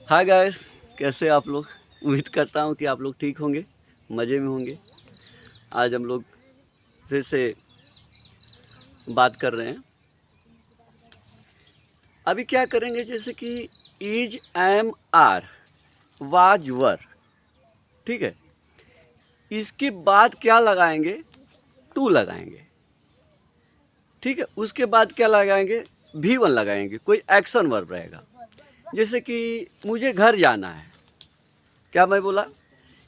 Hi guys, कैसे आप लोग। उम्मीद करता हूँ कि आप लोग ठीक होंगे, मज़े में होंगे। आज हम लोग फिर से बात कर रहे हैं। अभी क्या करेंगे, जैसे कि इज, एम, आर, वाज, वर। ठीक है, इसके बाद क्या लगाएंगे? टू लगाएंगे। ठीक है, उसके बाद क्या लगाएंगे? V1 लगाएंगे। कोई एक्शन वर्ब रहेगा। जैसे कि मुझे घर जाना है। क्या मैं बोला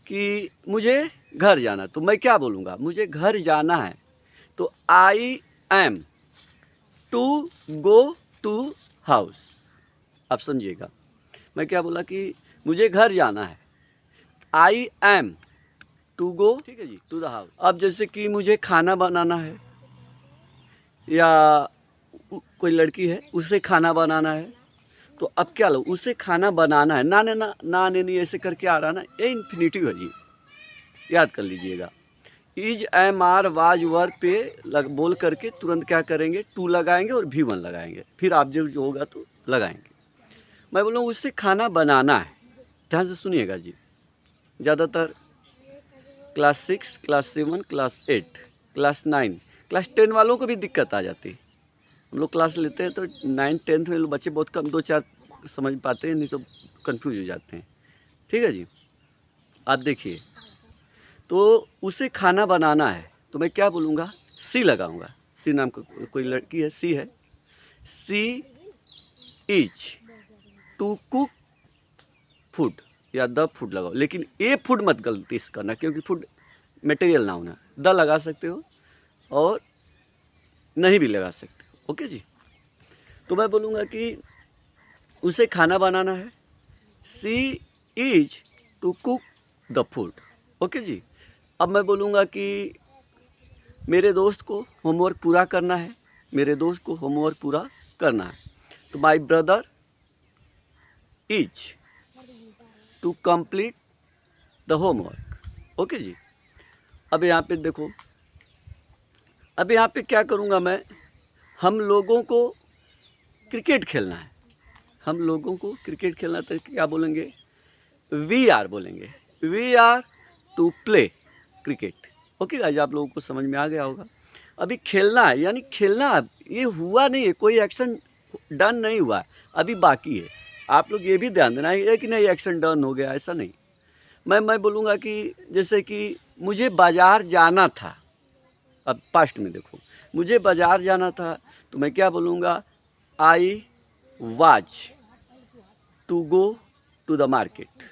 कि मुझे घर जाना, तो मैं क्या बोलूँगा? मुझे घर जाना है तो I am to go to house. आप समझिएगा, मैं क्या बोला कि मुझे घर जाना है, आई एम टू गो, ठीक है जी, टू द हाउस। अब जैसे कि मुझे खाना बनाना है, या कोई लड़की है उसे खाना बनाना है, तो अब क्या लो, उसे खाना बनाना है। ना ना ना नहीं ऐसे करके आ रहा ना, ये इन्फिनिटिव है जी, याद कर लीजिएगा। इज, एम, आर, वाज, वर पे बोल करके तुरंत क्या करेंगे? टू लगाएंगे और V1 लगाएंगे, फिर आप जो होगा तो लगाएंगे। मैं बोल रहा हूँ उससे खाना बनाना है। ध्यान से सुनिएगा जी। ज़्यादातर class 6, class 7, class 8, class 9, class 10 वालों को भी दिक्कत आ जाती है। हम लोग क्लास लेते हैं तो 9, 10 में बच्चे बहुत कम 2-4 समझ पाते हैं, नहीं तो कन्फ्यूज हो जाते हैं। ठीक है जी। आप देखिए, तो उसे खाना बनाना है तो मैं क्या बोलूँगा? सी लगाऊंगा। सी नाम का कोई लड़की है, सी है। She is to cook food, या द फूड लगाओ, लेकिन ए फूड मत गलती से करना, क्योंकि फूड मटेरियल ना होना। द लगा सकते हो और नहीं भी लगा सकते हो। ओके जी। तो मैं बोलूँगा कि उसे खाना बनाना है, she is to cook the food. Okay जी। अब मैं बोलूँगा कि मेरे दोस्त को होमवर्क पूरा करना है, मेरे दोस्त को होमवर्क पूरा करना है, तो my brother is to complete the homework. Okay जी। अब यहाँ पे देखो, अब यहाँ पे क्या करूँगा मैं? हम लोगों को क्रिकेट खेलना है, हम लोगों को क्रिकेट खेलना, तो क्या बोलेंगे? वी आर बोलेंगे। We are to play cricket. Okay guys, आप लोगों को समझ में आ गया होगा। अभी खेलना है, यानी खेलना, ये हुआ नहीं है, कोई एक्शन डन नहीं हुआ है, अभी बाकी है। आप लोग ये भी ध्यान देना है कि नहीं एक्शन डन हो गया, ऐसा नहीं। मैं बोलूँगा कि जैसे कि मुझे बाज़ार जाना था। अब पास्ट में देखो, मुझे बाज़ार जाना था तो मैं क्या बोलूँगा? I was to go to the market.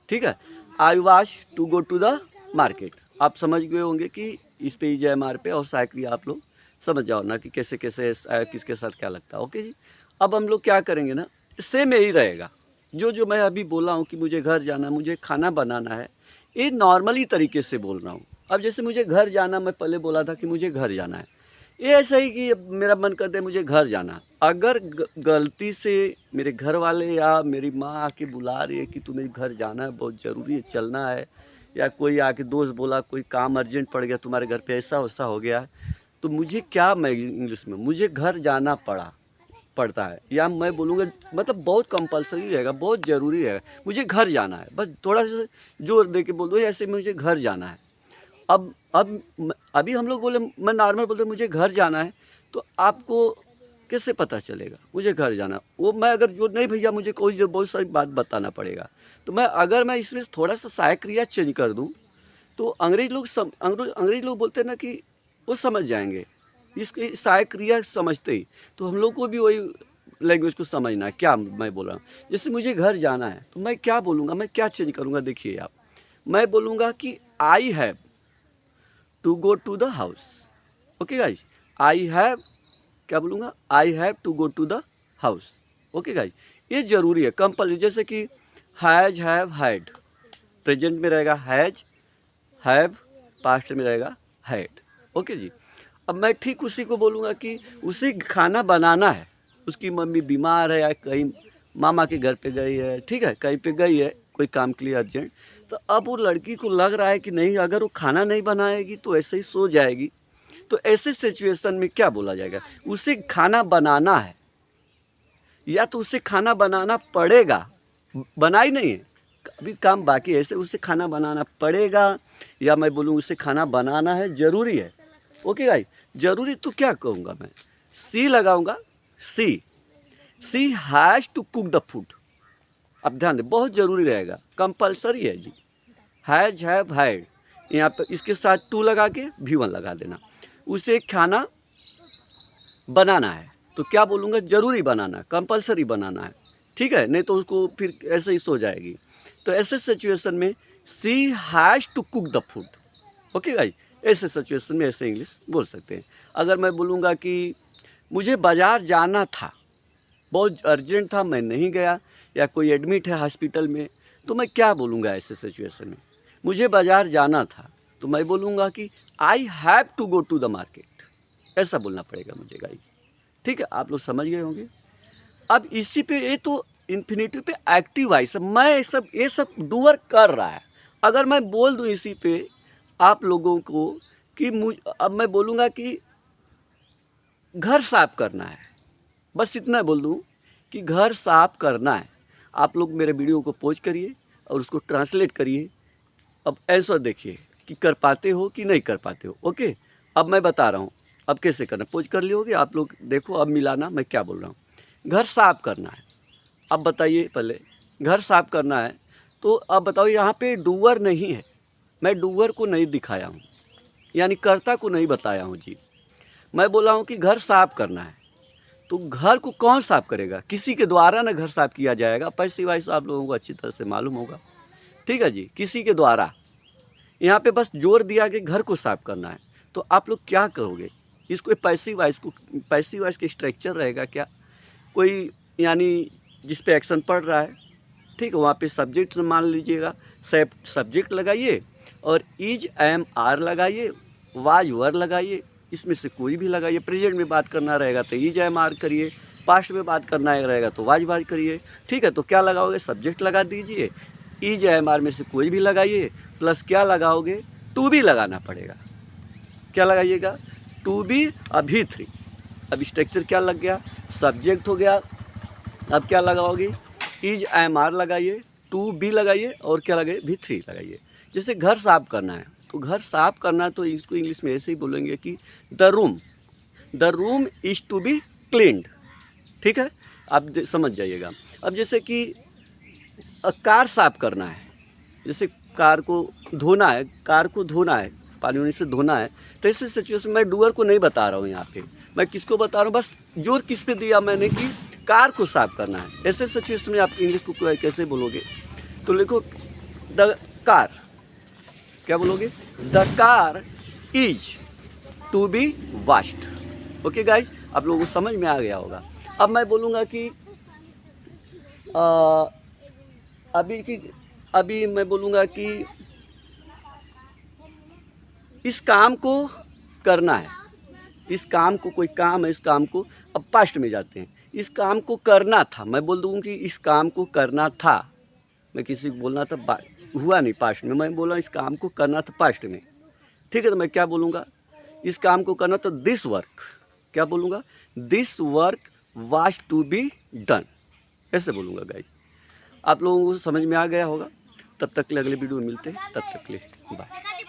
ठीक है, I was to go to the market. आप समझ गए होंगे कि इस पे EJMR पे और साइक्री आप लोग समझ जाओ ना कि कैसे कैसे किसके साथ क्या लगता है। ओके जी। अब हम लोग क्या करेंगे ना, सेम यही रहेगा। जो मैं अभी बोला हूँ कि मुझे घर जाना, मुझे खाना बनाना है, ये नॉर्मली तरीके से बोल रहा हूँ। अब जैसे मुझे घर जाना, मैं पहले बोला था कि मुझे घर जाना है, ये ऐसा ही कि मेरा मन करता है मुझे घर जाना। अगर गलती से मेरे घर वाले या मेरी माँ आके बुला रही है कि तुम्हें घर जाना है, बहुत ज़रूरी है, चलना है, या कोई आके दोस्त बोला कोई काम अर्जेंट पड़ गया तुम्हारे घर पे, ऐसा वैसा हो गया, तो मुझे क्या, मैं इंग्लिश में मुझे घर जाना पड़ता है, या मैं बोलूँगा मतलब बहुत कंपलसरी रहेगा, बहुत ज़रूरी रहेगा, मुझे घर जाना है। बस थोड़ा सा जोर दे के बोल दो ऐसे, मुझे घर जाना है। अब अभी हम लोग बोले, मैं नॉर्मल बोलते मुझे घर जाना है, तो आपको कैसे पता चलेगा मुझे घर जाना? वो मैं अगर जो नहीं भैया मुझे कोई जो बहुत सारी बात बताना पड़ेगा, तो अगर मैं इसमें थोड़ा सा सहायक क्रिया चेंज कर दूं, तो अंग्रेज लोग बोलते हैं ना कि वो समझ जाएंगे, इसकी सहायक क्रिया समझते ही, तो हम लोग को भी वही लैंग्वेज को समझना है। क्या मैं बोल रहा हूँ? जैसे मुझे घर जाना है तो मैं क्या बोलूँगा, मैं क्या चेंज करूँगा? देखिए आप, मैं बोलूँगा कि I have to go to the house. Okay guys, I have, क्या बोलूँगा? I have to go to the house. Okay guys, ये ज़रूरी है, कंपल्सरी। जैसे कि हैज, हैव, हैड, प्रेजेंट में रहेगा हैज, हैव, पास्ट में रहेगा हैड। ओके जी। अब मैं ठीक उसी को बोलूँगा कि उसे खाना बनाना है, उसकी मम्मी बीमार है या कहीं मामा के घर पे गई है, ठीक है, कहीं पे गई है कोई काम के लिए अर्जेंट, तो अब वो लड़की को लग रहा है कि नहीं, अगर वो खाना नहीं बनाएगी तो ऐसे ही सो जाएगी, तो ऐसे सिचुएशन में क्या बोला जाएगा? उसे खाना बनाना है, या तो उसे खाना बनाना पड़ेगा, बनाई नहीं है, अभी काम बाकी है, ऐसे उसे खाना बनाना पड़ेगा, या मैं बोलूँ उसे खाना बनाना है, ज़रूरी है। ओके भाई, ज़रूरी तो क्या कहूँगा मैं, सी लगाऊँगा, she has to cook the food. अब ध्यान दें, बहुत ज़रूरी रहेगा, कंपलसरी है जी। हैज़, हैव, हैड, यहाँ पर इसके साथ टू लगा के V1 लगा देना। उसे खाना बनाना है तो क्या बोलूँगा, ज़रूरी बनाना है, कंपलसरी बनाना है, ठीक है, नहीं तो उसको फिर ऐसे ही सो जाएगी। तो ऐसे सिचुएशन में she has to cook the food. Okay भाई, ऐसे सिचुएशन में ऐसे इंग्लिश बोल सकते हैं। अगर मैं बोलूँगा कि मुझे बाज़ार जाना था, बहुत अर्जेंट था, मैं नहीं गया, या कोई एडमिट है हॉस्पिटल में, तो मैं क्या बोलूँगा ऐसे सिचुएशन में, मुझे बाज़ार जाना था, तो मैं बोलूँगा कि I have to go to the market, ऐसा बोलना पड़ेगा मुझे गाइस, ठीक है, आप लोग समझ गए होंगे। अब इसी पे, ये तो इन्फिनेटिव पे एक्टिव वॉइस, मैं ये सब डूअर कर रहा है। अगर मैं बोल दूँ इसी पे आप लोगों को कि अब मैं बोलूँगा कि घर साफ करना है, बस इतना बोल दूँ कि घर साफ करना है, आप लोग मेरे वीडियो को पॉज करिए और उसको ट्रांसलेट करिए। अब ऐसा देखिए कि कर पाते हो कि नहीं कर पाते हो। ओके, अब मैं बता रहा हूँ अब कैसे करना, पॉज कर लियोगे आप लोग, देखो अब मिलाना मैं क्या बोल रहा हूँ। घर साफ करना है, अब बताइए, पहले घर साफ करना है, तो अब बताओ यहाँ पे डूअर नहीं है, मैं डूअर को नहीं दिखाया हूँ, यानी कर्ता को नहीं बताया हूँ जी। मैं बोला हूँ कि घर साफ करना है, तो घर को कौन साफ करेगा, किसी के द्वारा ना घर साफ किया जाएगा, पैसे वाइस आप लोगों को अच्छी तरह से मालूम होगा, ठीक है जी, किसी के द्वारा। यहाँ पे बस जोर दिया कि घर को साफ करना है, तो आप लोग क्या करोगे, इसको पैसिव वॉइस के स्ट्रक्चर रहेगा क्या, कोई यानी जिस पे एक्शन पड़ रहा है, ठीक है, वहाँ पे सब्जेक्ट मान लीजिएगा, सब्जेक्ट लगाइए और इज एम आर लगाइए, वाज वर लगाइए, इसमें से कोई भी लगाइए। प्रेजेंट में बात करना रहेगा तो इज एम आर करिए, पास्ट में बात करना रहेगा तो वाज वाज करिए, ठीक है। तो क्या लगाओगे, सब्जेक्ट लगा दीजिए, इज एम आर में से कोई भी लगाइए, प्लस क्या लगाओगे, टू बी लगाना पड़ेगा। क्या लगाइएगा, टू बी अभी थ्री। अब स्ट्रक्चर क्या लग गया, सब्जेक्ट हो गया, अब क्या लगाओगे, इज एम आर लगाइए, टू बी लगाइए और क्या लगाइए, भी थ्री लगाइए। जैसे घर साफ करना है, तो घर साफ करना तो इसको इंग्लिश में ऐसे ही बोलेंगे कि the room is to be cleaned, ठीक है, आप समझ जाइएगा। अब जैसे कि कार साफ करना है, जैसे कार को धोना है, पानी वानी से धोना है, तो ऐसे सिचुएशन मैं डूअर को नहीं बता रहा हूँ, यहाँ पे मैं किसको बता रहा हूँ, बस जोर किस पे दिया मैंने कि कार को साफ करना है। ऐसे सिचुएशन में आप इंग्लिश को कैसे बोलोगे, तो लिखो द कार, क्या बोलोगे, the car is to be washed. Okay guys, आप लोगों को समझ में आ गया होगा। अब मैं बोलूँगा कि अभी मैं बोलूँगा कि इस काम को करना है, इस काम को, कोई काम है, इस काम को, अब पास्ट में जाते हैं, इस काम को करना था, मैं बोल दूँ कि इस काम को करना था, मैं किसी को बोलना था, हुआ नहीं पास्ट में, मैं बोला इस काम को करना था पास्ट में, ठीक है। तो मैं क्या बोलूँगा, इस काम को करना तो दिस वर्क, क्या बोलूँगा, this work was to be done, ऐसे बोलूँगा गाइस। आप लोगों को समझ में आ गया होगा। तब तक के लिए अगले वीडियो में मिलते हैं, तब तक के लिए बाय।